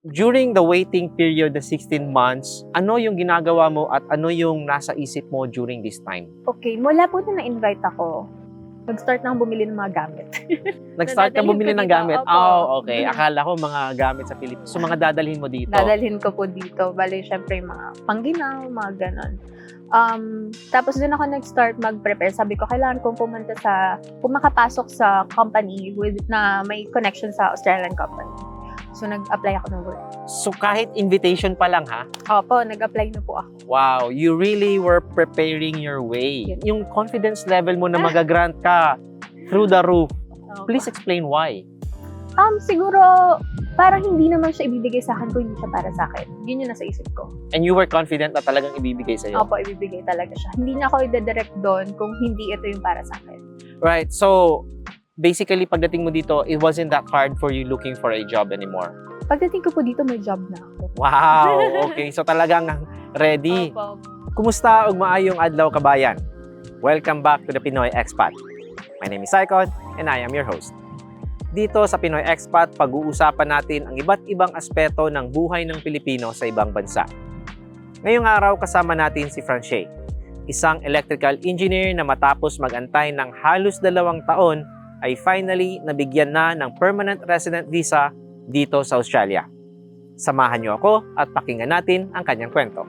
during the waiting period, the 16 months, ano yung ginagawa mo at ano yung nasa isip mo during this time? Okay, mula po na na-invite ako, nag-start na akong bumili ng mga gamit. Nag-start ka Dadalhin ko bumili ng dito, gamit? opo. Oh, okay. Akala ko mga gamit sa Pilipinas. So, mga dadalhin mo dito? Dadalhin ko po dito. Bale, syempre, yung mga pangginaw, mga ganon. Tapos doon ako nag-start mag-prepare. Sabi ko, kailangan kong pumunta kung makapasok sa company na may connection sa Australian company. So, nag-apply ako ng work. So, kahit invitation pa lang, ha? Opo, nag-apply na po ako. Wow, you really were preparing your way. Yes. Yung confidence level mo na mag-grant ka through the roof. Opo. Please explain why. Siguro, parang hindi naman siya ibibigay sa akin kung hindi siya para sa akin. Yun yung nasa isip ko. And you were confident na talagang ibibigay sa'yo. Opo, ibibigay talaga siya. Hindi niya ako i-direct doon kung hindi ito yung para sa akin. Right, so basically pagdating mo dito, it wasn't that hard for you looking for a job anymore. Pagdating ko po dito, may job na ako. Wow, okay. So talagang ready. Opo. Kumusta ug maayong adlaw kabayan? Welcome back to the Pinoy Expat. My name is Saikon and I am your host. Dito sa Pinoy Expat, pag-uusapan natin ang iba't ibang aspeto ng buhay ng Pilipino sa ibang bansa. Ngayong araw kasama natin si Francie, isang electrical engineer na matapos mag-antay ng halos 2 taon ay finally nabigyan na ng permanent resident visa dito sa Australia. Samahan niyo ako at pakinggan natin ang kanyang kwento.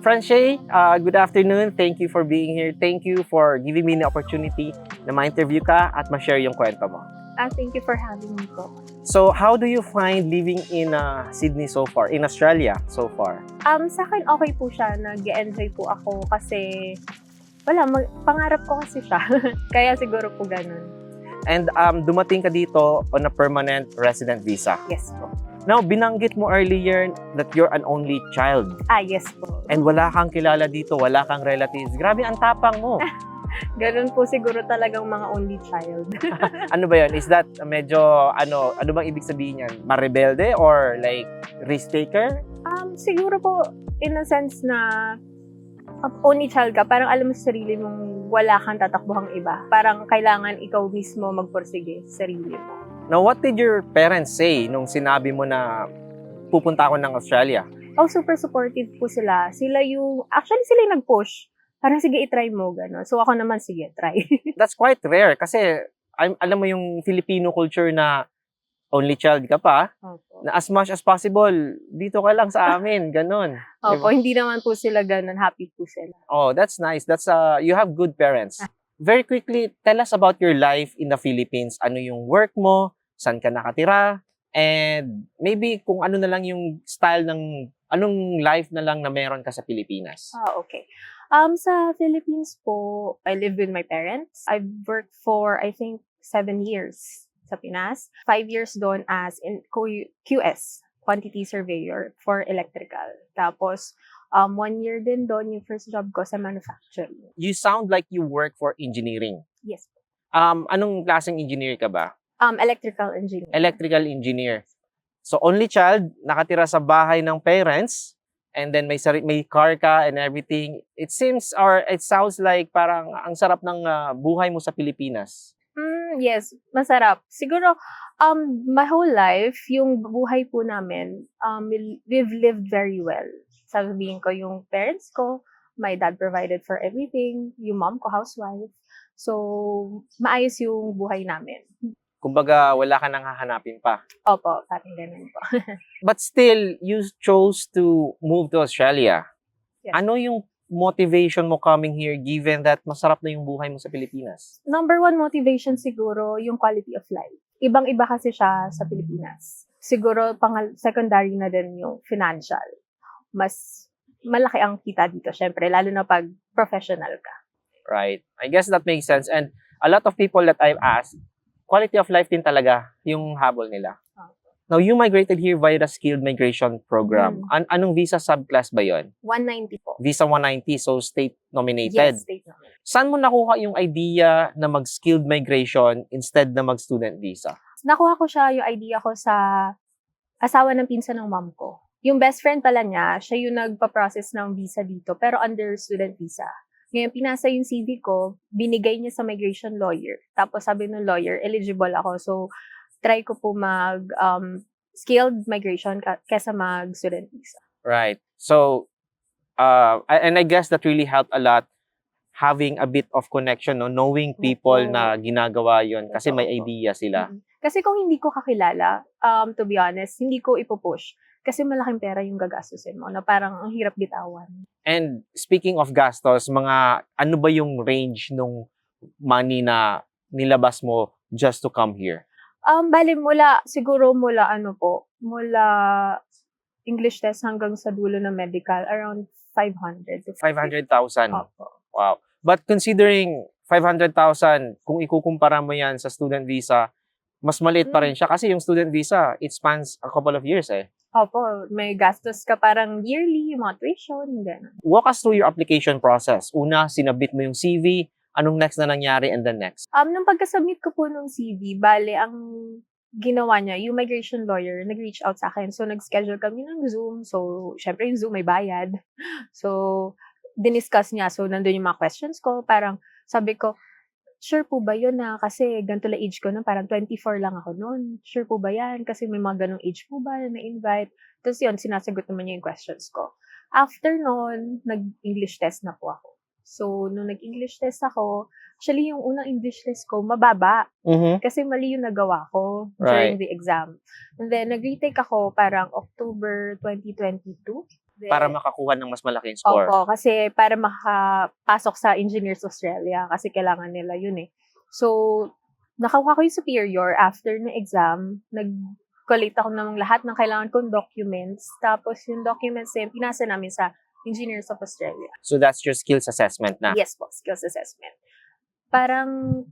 Francie, good afternoon. Thank you for being here. Thank you for giving me the opportunity na ma-interview ka at ma-share yung kwento mo. Thank you for having me po. So, how do you find living in Sydney so far, in Australia so far? Sa akin, okay po siya. Nag-enjoy po ako kasi, pangarap ko kasi siya. Kaya siguro po ganun. And dumating ka dito on a permanent resident visa. Yes po. Now, binanggit mo earlier that you're an only child. Yes po. And wala kang kilala dito, wala kang relatives. Grabe, ang tapang mo. Ganun po siguro talagang mga only child. Ano ba yun? Is that medyo, ano bang ibig sabihin yan? Marebelde or like risk taker? Siguro po, in a sense na only child ka, parang alam mo sa sarili mong wala kang tatakbuhang iba. Parang kailangan ikaw mismo magpursige sa sarili mo. Now, what did your parents say nung sinabi mo na pupunta ako ng Australia? Super supportive po sila. Sila yung nag-push. Parang sige, i-try mo, gano'n. So ako naman, sige, try. That's quite rare kasi alam mo yung Filipino culture na only child ka pa, Opo. na as much as possible, dito ka lang sa amin, ganun. Opo, hindi naman po sila gano'n. Happy po sila. Oh, that's nice. That's you have good parents. Very quickly, tell us about your life in the Philippines. Ano yung work mo? Saan ka nakatira? And maybe kung ano na lang yung style ng anong life na lang na meron ka sa Pilipinas. Okay. Sa Philippines po, I live with my parents. I've worked for, I think, 7 years sa Pinas. 5 years doon as in QS, Quantity Surveyor for Electrical. Tapos, 1 year din doon yung first job ko sa manufacturing. You sound like you work for engineering. Yes. Anong klaseng engineer ka ba? Electrical engineer. Electrical engineer. So, only child, nakatira sa bahay ng parents, and then may car ka and everything. It sounds like parang ang sarap ng buhay mo sa Pilipinas. Yes, masarap. Siguro, my whole life, yung buhay po namin, we've lived very well. Sabihin ko, yung parents ko, my dad provided for everything. Yung mom ko, housewife. So, maayos yung buhay namin. Kumbaga, wala ka nang hahanapin pa. Opo, parang ganun po. But still, you chose to move to Australia. Yes. Ano yung motivation mo coming here given that masarap na yung buhay mo sa Pilipinas? Number 1 motivation siguro, yung quality of life. Ibang-iba kasi siya sa Pilipinas. Siguro, secondary na din yung financial. Mas malaki ang kita dito, syempre, lalo na pag professional ka. Right. I guess that makes sense. And a lot of people that I've asked, quality of life din talaga yung habol nila. Now, you migrated here via the Skilled Migration Program. Anong visa subclass ba yon? 190 po. Visa 190, so state nominated. Yes, state nominated. Saan mo nakuha yung idea na mag-skilled migration instead na mag-student visa? Nakuha ko siya, yung idea ko sa asawa ng pinsan ng mom ko. Yung best friend pala niya, siya yung nagpa-process ng visa dito, pero under student visa. Ngayon, pinasa yung CV ko, binigay niya sa migration lawyer. Tapos sabi ng lawyer, eligible ako. So, try ko po skilled migration kesa mag-student visa. Right. So, and I guess that really helped a lot having a bit of connection, no? Knowing people Opo. na ginagawa yon kasi may Totoo po. idea sila. Kasi kung hindi ko kakilala, to be honest, hindi ko ipupush. Kasi malaking pera yung gagastusin mo na parang ang hirap bitawan. And speaking of gastos, mga ano ba yung range nung money na nilabas mo just to come here? Bale mula English test hanggang sa dulo ng medical, around 500 to 500,000. Opo. Wow. But considering 500,000, kung ikukumpara mo yan sa student visa, mas maliit pa rin siya kasi yung student visa, it spans a couple of years eh. Opo, may gastos ka parang yearly, mga tuition, gano'n. Walk us through your application process. Una, sinabit mo yung CV, anong next na nangyari, and then next? Nung pagka-submit ko po ng CV, bale, ang ginawa niya, yung migration lawyer, nag-reach out sa akin. So, nag-schedule kami ng Zoom. So, syempre yung Zoom may bayad. So, diniscuss niya. So, nandun yung mga questions ko. Parang, sabi ko, sure po ba yun na kasi ganito lang age ko nun, parang 24 lang ako nun. Sure po ba yan? Kasi may mga ganong age po ba na na-invite? Tapos yun, sinasagot naman niya yung questions ko. After nun, nag-English test na po ako. So, nung nag-English test ako, actually yung unang English test ko, mababa. Kasi mali yung nagawa ko during the exam. And then, nag-retake ako parang October 2022. Then, Para makakuha ng mas malaking score. Opo, kasi para makapasok sa Engineers Australia kasi kailangan nila yun eh. So, nakakuha ko yung superior after ng exam, nag-collate ako ng lahat ng kailangan kong documents. Tapos yung documents na yun, pinasa namin sa Engineers of Australia. So that's your skills assessment na? Yes po, skills assessment. Parang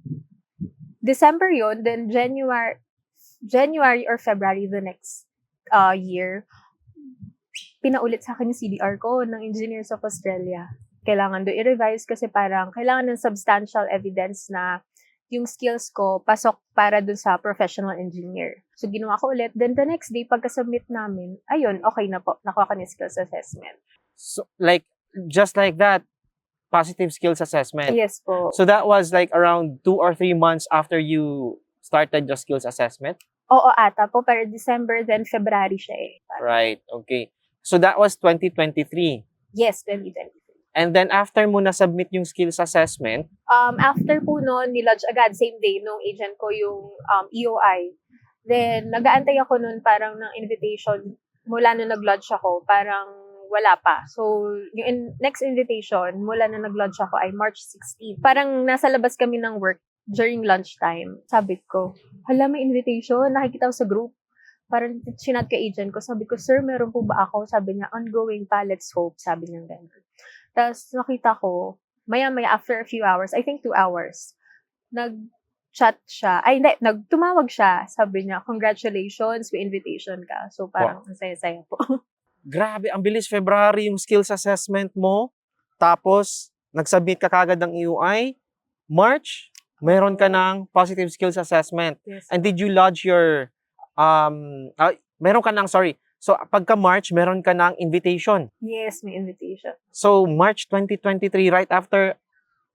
December yun, then January or February the next year, pinaulit sa akin yung CDR ko ng Engineers of Australia. Kailangan doon i-revise kasi parang kailangan ng substantial evidence na yung skills ko pasok para doon sa professional engineer. So, ginawa ko ulit. Then, the next day, pagka-submit namin, ayun, okay na po. Nakuha ko ng skills assessment. So, just like that, positive skills assessment. Yes po. So that was like around 2 or 3 months after you started your skills assessment? Oo, ata po. Pero December, then February siya eh. Right, okay. So that was 2023. Yes, 2023. And then after mo na-submit yung skills assessment? After po noon, nilodge agad, same day, nung agent ko yung EOI. Then, nag-aantay ako noon parang ng invitation mula nung nag-lodge ako, parang wala pa. So, yung next invitation, mula nung nag-lodge ako ay March 16. Parang nasa labas kami ng work during lunchtime. Sabi ko, hala, may invitation, nakikita ko sa group. Parang sinat ka agent ko, sabi ko, sir, meron po ba ako? Sabi niya, ongoing pa, let's hope. Sabi niya gano'n. Tapos nakita ko, maya-maya after a few hours, I think 2 hours, nag-chat siya. Ay, hindi, tumawag siya. Sabi niya, congratulations, may invitation ka. So parang ang saya-saya po. Grabe, ang bilis. February yung skills assessment mo. Tapos, nag-submit ka kagad ng EUI. March, meron ka ng positive skills assessment. Yes. And did you lodge your meron ka ng, so pagka March, meron ka ng invitation. Yes, may invitation. So March 2023, right after,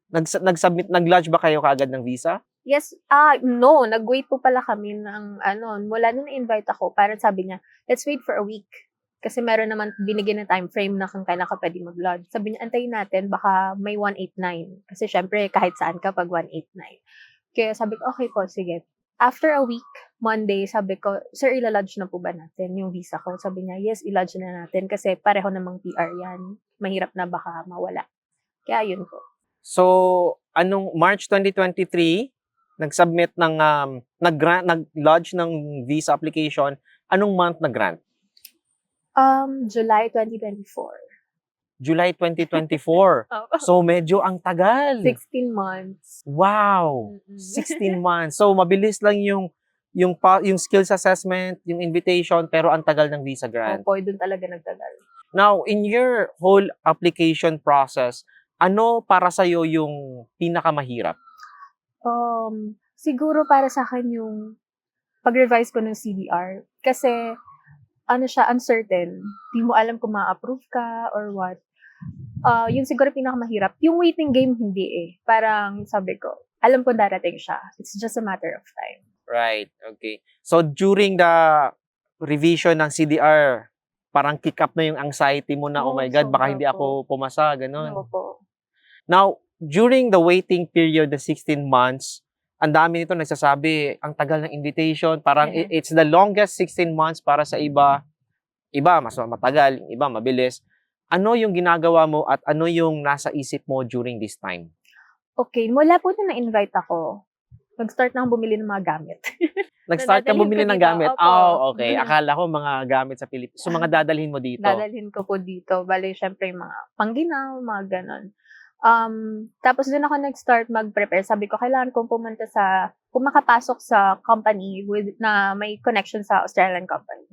nag-lodge ba kayo kaagad ng visa? Yes, no, nag-wait po pala kami ng, mula nung na-invite ako, parang sabi niya, let's wait for a week. Kasi meron naman binigyan na time frame na kung kailan ka pwede mag-lodge. Sabi niya, antayin natin, baka may 189. Kasi syempre, kahit saan ka pag 189. Kaya sabi ko, okay po, sige. After a week, Monday, sabi ko, sir, ilalodge na po ba natin yung visa ko? Sabi niya, yes, ilodge na natin kasi pareho namang PR yan. Mahirap na baka mawala. Kaya yun po. So, anong March 2023, nag-submit ng, nag-lodge ng visa application, anong month nag-grant? July 2024. July 2024. So, medyo ang tagal. 16 months. Wow! 16 months. So, mabilis lang yung skills assessment, yung invitation, pero ang tagal ng visa grant. Opo, doon talaga nagtagal. Now, in your whole application process, ano para sa'yo yung pinakamahirap? Siguro para sa akin yung pag-revise ko ng CDR. Kasi, uncertain. Di mo alam kung ma-approve ka or what. Yun siguro pinakamahirap. Yung waiting game, hindi eh. Parang sabi ko, alam ko darating siya. It's just a matter of time. Right, okay. So, during the revision ng CDR, parang kick up na yung anxiety mo na, oh my God, baka sobra hindi ako pumasa, ganun. Opo. Now, during the waiting period, the 16 months, ang dami nito nagsasabi, ang tagal ng invitation, parang it's the longest 16 months para sa iba. Iba, mas matagal, iba, mabilis. Ano yung ginagawa mo at ano yung nasa isip mo during this time? Okay, mula po nung na-invite ako, nag-start na akong bumili ng mga gamit. Nag-start ka Dadalhin bumili ko ng dito, gamit? opo. Oh, okay. Akala ko mga gamit sa Pilipinas. So, mga dadalhin mo dito? Dadalhin ko po dito. Bale, syempre, yung mga pangginaw, mga ganon. Tapos doon ako nag-start mag-prepare. Sabi ko, kailangan kong pumunta kung makapasok sa company na may connection sa Australian company.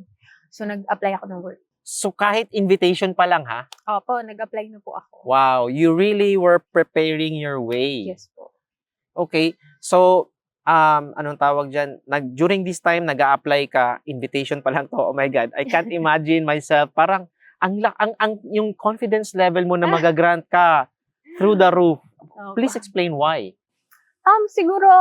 So, nag-apply ako ng work. So, kahit invitation pa lang, ha? Opo, nag-apply na po ako. Wow, you really were preparing your way. Yes po. Okay. So, anong tawag dyan? During this time, nag-a-apply ka, invitation pa lang to. Oh my God, I can't imagine myself. Parang, yung confidence level mo na mag-grant ka through the roof. Opo. Please explain why. Siguro,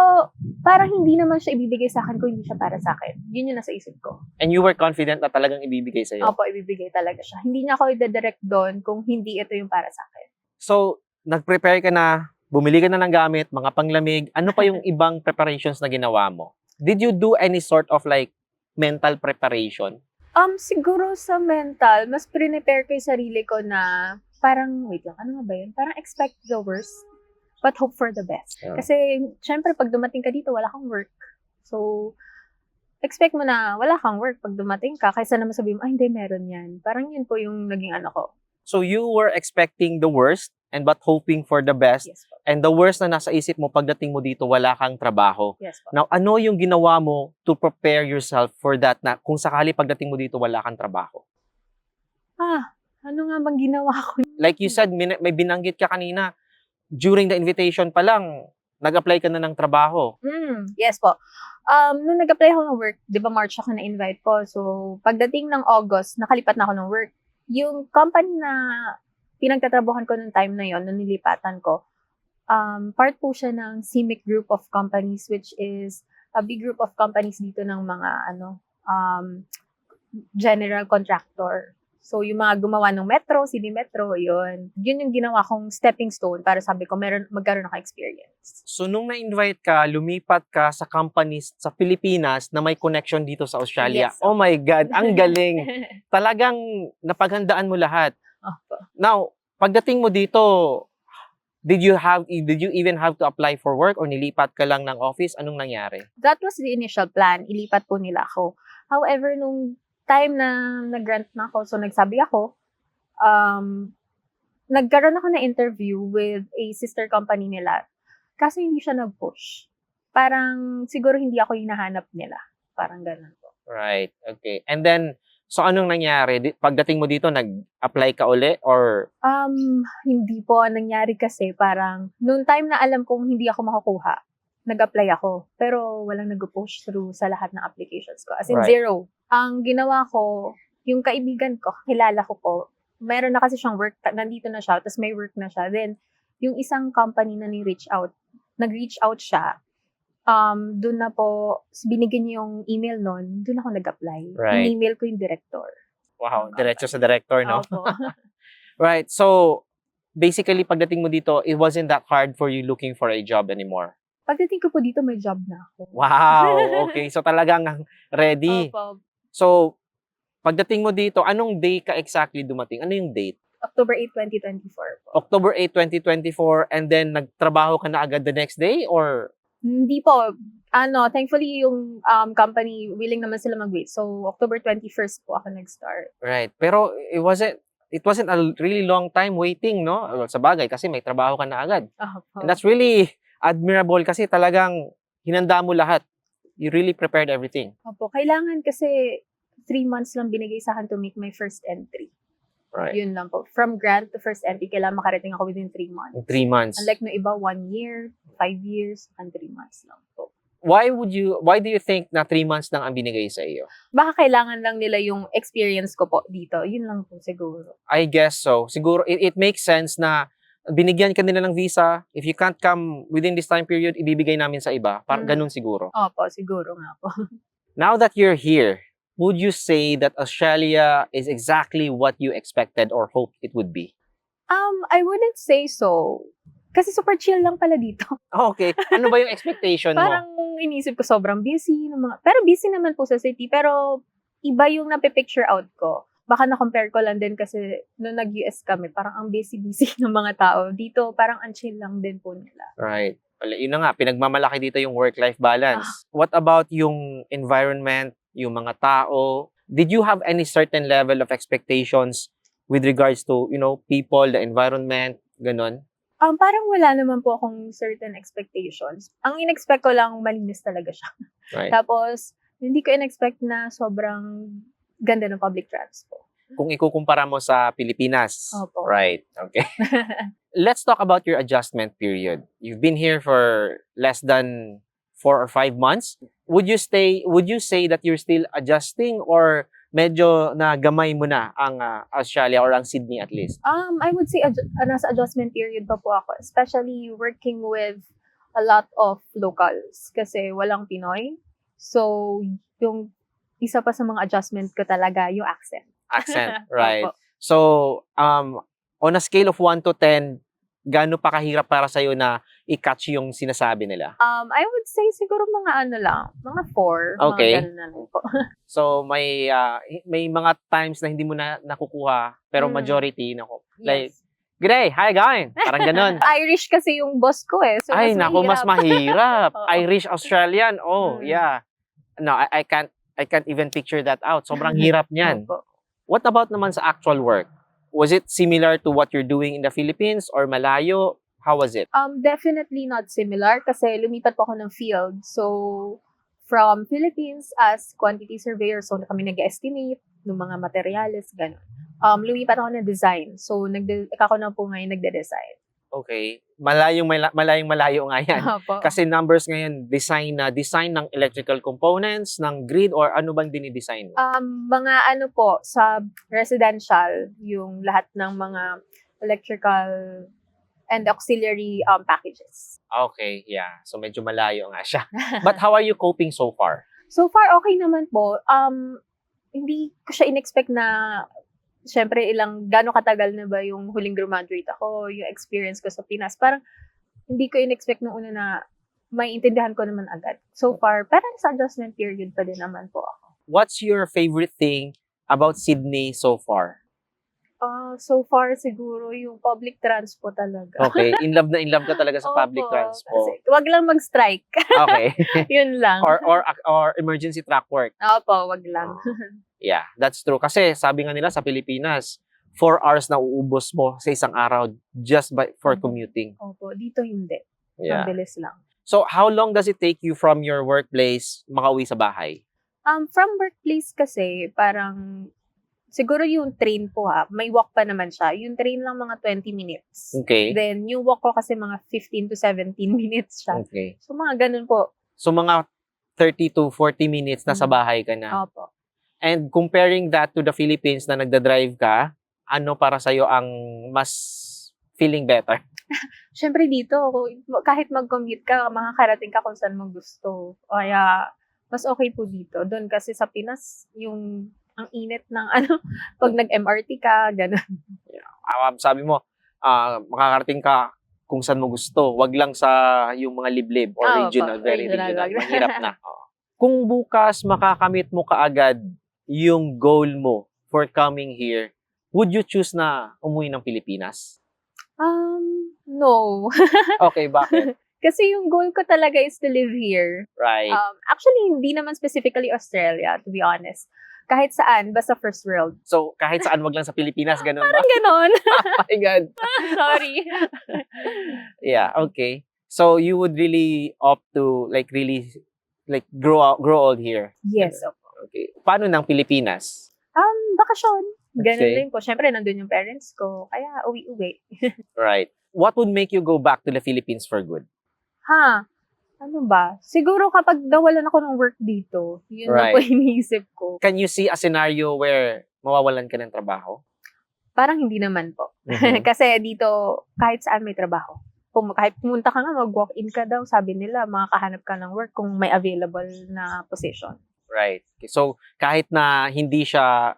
parang hindi naman siya ibibigay sa akin kung hindi siya para sa akin. Yun yung nasa isip ko. And you were confident na talagang ibibigay sa'yo. Opo, ibibigay talaga siya. Hindi niya ako i-direct doon kung hindi ito yung para sa akin. So, nag-prepare ka na, bumili ka na ng gamit, mga panglamig. Ano pa yung ibang preparations na ginawa mo? Did you do any sort of like mental preparation? Siguro sa mental, mas prepare ko yung sarili ko na parang, wait lang, ano nga ba yun? Parang expect the worst, but hope for the best. Yeah. Kasi, syempre, pag dumating ka dito, wala kang work. So, expect mo na wala kang work pag dumating ka, kaysa naman sabihin mo, ay, hindi, meron yan. Parang yun po yung naging ano ko. So, you were expecting the worst and but hoping for the best. Yes po. And the worst na nasa isip mo pagdating mo dito, wala kang trabaho. Yes po. Now, ano yung ginawa mo to prepare yourself for that na kung sakali pagdating mo dito, wala kang trabaho? Ano nga bang ginawa ko? Like you said, may binanggit ka kanina, during the invitation pa lang, nag-apply ka na ng trabaho. Yes po. Nung nag-apply ako ng work, di ba March ako na-invite po. So, pagdating ng August, nakalipat na ako ng work. Yung company na pinagtatrabuhan ko nung time na yon, nung nilipatan ko, part po siya ng CIMIC group of companies, which is a big group of companies dito ng mga general contractor. So, yung mga gumawa ng metro, city metro, yun yung ginawa kong stepping stone para sabi ko, magkaroon ako experience. So, nung na-invite ka, lumipat ka sa companies sa Pilipinas na may connection dito sa Australia. Yes. Oh my God, ang galing. Talagang napaghandaan mo lahat. Opo. Now, pagdating mo dito, did you even have to apply for work or nilipat ka lang ng office? Anong nangyari? That was the initial plan. Ilipat po nila ako. However, nung time na nag-grant na ako, so nagsabi ako, nagkaroon ako na interview with a sister company nila. Kasi hindi siya nag-push. Parang siguro hindi ako hinahanap nila. Parang ganun po. Right. Okay. And then, so anong nangyari? Pagdating mo dito, nag-apply ka uli or? Hindi po nangyari kasi parang noong time na alam kong hindi ako makukuha, nag-apply ako. Pero walang nag-push through sa lahat ng applications ko. As in, Right. zero. Ang ginawa ko, yung kaibigan ko, kilala ko po, meron na kasi siyang work, nandito na siya, tapos may work na siya. Then, yung isang company na nag-reach out siya, doon na po, binigyan niya yung email nun, doon ako nag-apply. Right. In-email ko yung director. Wow, diretso sa director, no? Opo. Right. So, basically, pagdating mo dito, it wasn't that hard for you looking for a job anymore. Pagdating ko po dito, may job na ako. Wow. Okay. So, talagang ready. Opo. So, pagdating mo dito, anong day ka exactly dumating? Ano yung date? October 8, 2024 po. October 8, 2024, and then nagtrabaho ka na agad the next day or? Hindi po. Thankfully yung company, willing naman sila mag-wait. So, October 21st po ako nag-start. Right. Pero it wasn't a really long time waiting, no? Well, sa bagay, kasi may trabaho ka na agad. Opo. And that's really admirable kasi talagang hinanda mo lahat. You really prepared everything. Opo. Kailangan kasi 3 months lang binigay sa akin to make my first entry. Right. Yun lang po. From grant to first entry, kailangan makarating ako within 3 months. In 3 months. Unlike no iba, 1 year, 5 years, and 3 months lang po. Why do you think na 3 months lang ang binigay sa iyo? Baka kailangan lang nila yung experience ko po dito. Yun lang po siguro. I guess so. Siguro, it makes sense na binigyan ka nila ng visa. If you can't come within this time period, ibibigay namin sa iba. Parang ganun siguro. Opo, siguro nga po. Now that you're here, would you say that Australia is exactly what you expected or hoped it would be? I wouldn't say so. Kasi super chill lang pala dito. Okay. Ano ba yung expectation mo? Parang inisip ko sobrang busy ng mga, pero busy naman po sa city, pero iba yung napipicture out ko. Baka na-compare ko lang din kasi nung nag-US kami, parang ang busy-busy ng mga tao. Dito, parang ang chill lang din po nila. Right. Wala, yun na nga, pinagmamalaki dito yung work-life balance. What about yung environment, yung mga tao? Did you have any certain level of expectations with regards to, people, the environment, ganun? Parang wala naman po akong certain expectations. Ang in-expect ko lang, malinis talaga siya. Right. Tapos, hindi ko in-expect na sobrang ganda ng public transport. Kung ikukumpara mo sa Pilipinas. Opo. Right. Okay. Let's talk about your adjustment period. You've been here for less than 4 or 5 months. Would you say that you're still adjusting or medyo nagamay mo na ang Australia or ang Sydney at least? I would say nasa adjustment period pa po ako, especially working with a lot of locals kasi walang Pinoy. So, yung isa pa sa mga adjustment ko talaga yung accent. Accent, right. Opo. So, on a scale of 1 to 10, gaano pa kahirap para sa'yo na i-catch yung sinasabi nila? I would say siguro mga 4. Okay. Mga ganun na lang po. So, may mga times na hindi mo na nakukuha, pero majority, like, Yes. G'day, how you going? Parang ganun. Irish kasi yung boss ko eh. So Ay, naku, mas mahirap. Oo. Irish Australian. Oh, yeah. No, I can't even picture that out. Sobrang hirap niyan. Opo. What about naman sa actual work? Was it similar to what you're doing in the Philippines or malayo? How was it? Definitely not similar kasi lumipat po ako ng field. So, from Philippines as quantity surveyor, so kami nag-estimate ng mga materyales, gano'n. Lumipat ako ng design. So, ako na po ngayon nagde-design. Okay. Malayo nga yan. Opo. Kasi numbers ngayon, design ng electrical components, ng grid, or ano bang dinidesign mo? Mga ano po, sa residential, yung lahat ng mga electrical and auxiliary packages. Okay, yeah. So, medyo malayo nga siya. But how are you coping so far? So far, okay naman po. Hindi ko siya in-expect na, syempre, gano'ng katagal na ba yung huling graduate ako, yung experience ko sa Pinas. Parang, hindi ko in-expect nung una na maiintindihan ko naman agad. So far, parang sa adjustment period pa din naman po ako. What's your favorite thing about Sydney so far? So far, siguro yung public transport talaga. Okay, in love ka talaga sa public Opo, transport. Kasi, wag lang mag-strike. Okay. Yun lang. or emergency truck work. Opo, wag lang. Yeah, that's true. Kasi sabi nga nila sa Pilipinas, 4 hours na uubos mo sa isang araw just for commuting. Opo, dito hindi. Yeah. Mabilis lang. So, how long does it take you from your workplace makauwi sa bahay? From workplace kasi, parang, siguro yung train po may walk pa naman siya. Yung train lang mga 20 minutes. Okay. Then, yung walk ko kasi mga 15 to 17 minutes siya. Okay. So, mga ganun po. So, mga 30 to 40 minutes na sa bahay ka na. Opo. And comparing that to the Philippines na nagda-drive ka, ano para sa'yo ang mas feeling better? Siyempre dito, kahit mag-commute ka, makakarating ka kung saan mo gusto. Kaya, mas okay po dito. Doon kasi sa Pinas, ang init ng pag nag-MRT ka, gano'n. Sabi mo, makakarating ka kung saan mo gusto. Wag lang sa yung mga liblib or regional, very regional. Mahirap na. Kung bukas makakamit mo kaagad yung goal mo for coming here, would you choose na umuwi ng Pilipinas? No. Okay, bakit? Kasi yung goal ko talaga is to live here. Right. Actually, hindi naman specifically Australia, to be honest. Kahit saan, basta first world. So, kahit saan, wag lang sa Pilipinas, ganun ba? Parang ganon. Oh my God. Sorry. Yeah, okay. So, you would really opt to really grow old here? Yes. Okay. Paano ng Pilipinas? Bakasyon. Ganun Okay. din po. Siyempre, nandun yung parents ko. Kaya, uwi-uwi. Right. What would make you go back to the Philippines for good? Ano ba? Siguro kapag nawalan ako ng work dito, yun na po Right. iniisip ko. Can you see a scenario where mawawalan ka ng trabaho? Parang hindi naman po. Mhm. Kasi dito, kahit saan may trabaho. Kahit pumunta ka nga, mag-walk-in ka daw, sabi nila, makakahanap ka ng work kung may available na position. Right. Okay, so kahit na hindi siya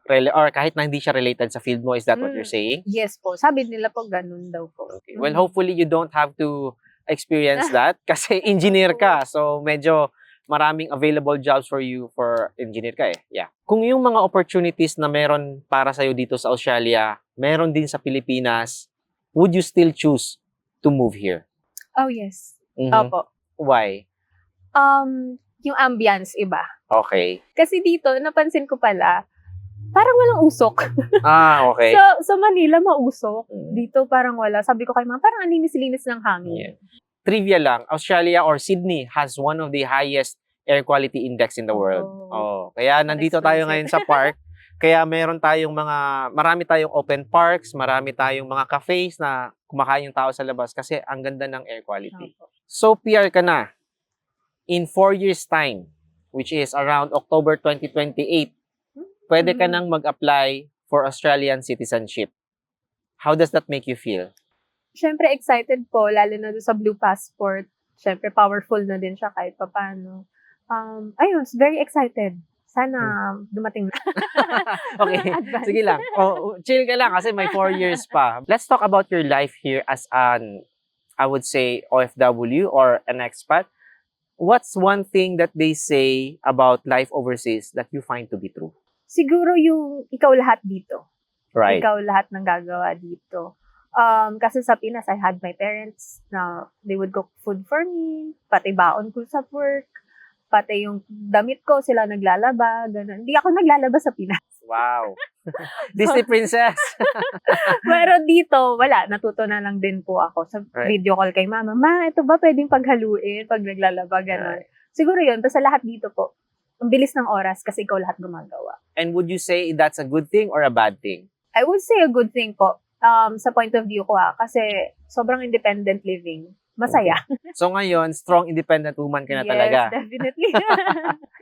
related sa field mo, is that what you're saying? Yes po. Sabi nila po ganun daw po. Okay. Well, hopefully you don't have to experience that kasi engineer ka. So medyo maraming available jobs for you for engineer ka eh. Yeah. Kung yung mga opportunities na meron para sa'yo dito sa Australia, meron din sa Pilipinas, would you still choose to move here? Oh, yes. Mhm. Opo. Why? Yung ambience iba. Okay. Kasi dito, napansin ko pala, parang walang usok. Okay. So Manila, mausok. Mm. Dito parang wala. Sabi ko kay mama, parang ang linis-linis ng hangin. Yeah. Trivia lang, Australia or Sydney has one of the highest air quality index in the world. Kaya nandito tayo ngayon sa park. Kaya marami tayong open parks, marami tayong mga cafes na kumakain yung tao sa labas kasi ang ganda ng air quality. Opo. So, PR ka na. In 4 years time, which is around October 2028, pwede ka nang mag-apply for Australian citizenship. How does that make you feel? Siyempre excited po, lalo na doon sa Blue Passport. Siyempre powerful na din siya kahit papano. Ayun, very excited. Sana dumating na. Okay, sige lang. Chill ka lang kasi may 4 years pa. Let's talk about your life here as I would say, OFW or an expat. What's one thing that they say about life overseas that you find to be true? Siguro yung ikaw lahat dito. Right. Ikaw lahat ng gagawa dito. Kasi sa Pinas, I had my parents na they would cook food for me, pati baon ko sa work, pati yung damit ko, sila naglalaba, gano'n. Hindi ako naglalaba sa Pinas. Wow. Disney princess. Pero dito, wala. Natuto na lang din po ako sa video call kay mama. Ma, ito ba pwedeng paghaluin pag naglalaba, gano'n. Siguro yun, basta lahat dito po. Ang bilis ng oras kasi ikaw lahat gumagawa. And would you say that's a good thing or a bad thing? I would say a good thing po. Sa point of view ko kasi sobrang independent living. Masaya. So ngayon, strong independent woman ka na talaga. Yes, definitely.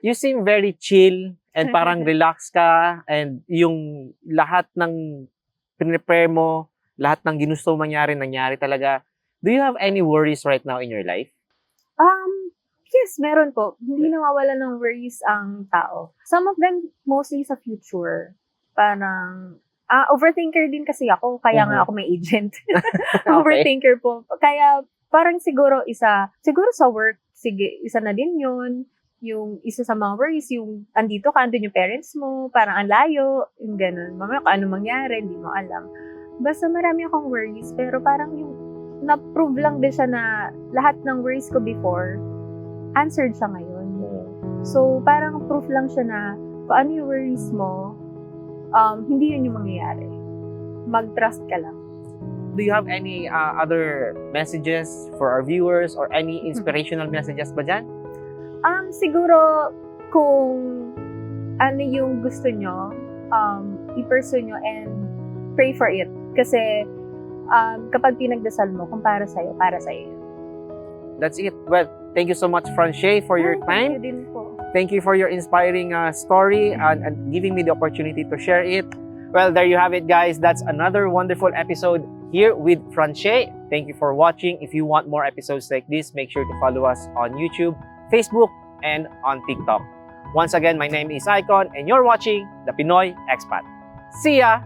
You seem very chill and parang relax ka and yung lahat ng prepare mo, lahat ng ginusto nangyari talaga. Do you have any worries right now in your life? Yes, meron po. Hindi nawawala ng worries ang tao. Some of them mostly sa future. Parang overthinker din kasi ako, kaya nga ako may agent. Overthinker po. Kaya parang siguro sa work, sige, isa na din yun. Yung isa sa mga worries, yung andito ka, andun yung parents mo, parang ang layo, yung ganun. Mamaya kung ano mangyari, hindi mo alam. Basta marami akong worries, pero parang yung na-prove lang din siya na lahat ng worries ko before, answered siya ngayon. So, parang proof lang siya na kung ano yung worries mo, hindi yun yung mangyayari. Mag-trust ka lang. Do you have any other messages for our viewers or any inspirational messages ba dyan? Siguro, kung ano yung gusto nyo, i-pursue nyo and pray for it. Kasi, kapag pinagdasal mo, kung para sa'yo, para sa'yo. That's it. Well, thank you so much, Franche, for your time. Thank you din po. Thank you for your inspiring story and giving me the opportunity to share it. Well, there you have it, guys. That's another wonderful episode here with Franche. Thank you for watching. If you want more episodes like this, make sure to follow us on YouTube, Facebook, and on TikTok. Once again, my name is Icon, and you're watching The Pinoy Expat. See ya!